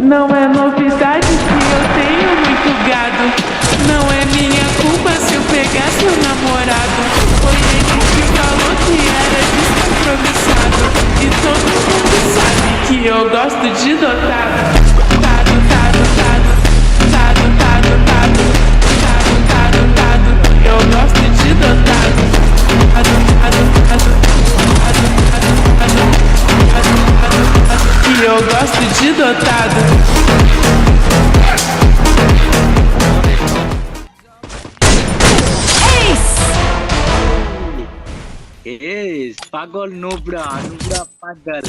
Não é novidade que eu tenho muito gado. Não é minha culpa se eu pegar seu namorado. Foi ele que falou que era descompromissado. E todo mundo sabe que eu gosto de dotado. Tado, tado, tado. Tado, tado, tado. Tado, tado, tado. Eu gosto de dotado. Tado, tado, tado. Tado, tado, tado. Tado, tado, tado. Que eu gosto de dotado. পাগল নুবরা নুবরা পাগল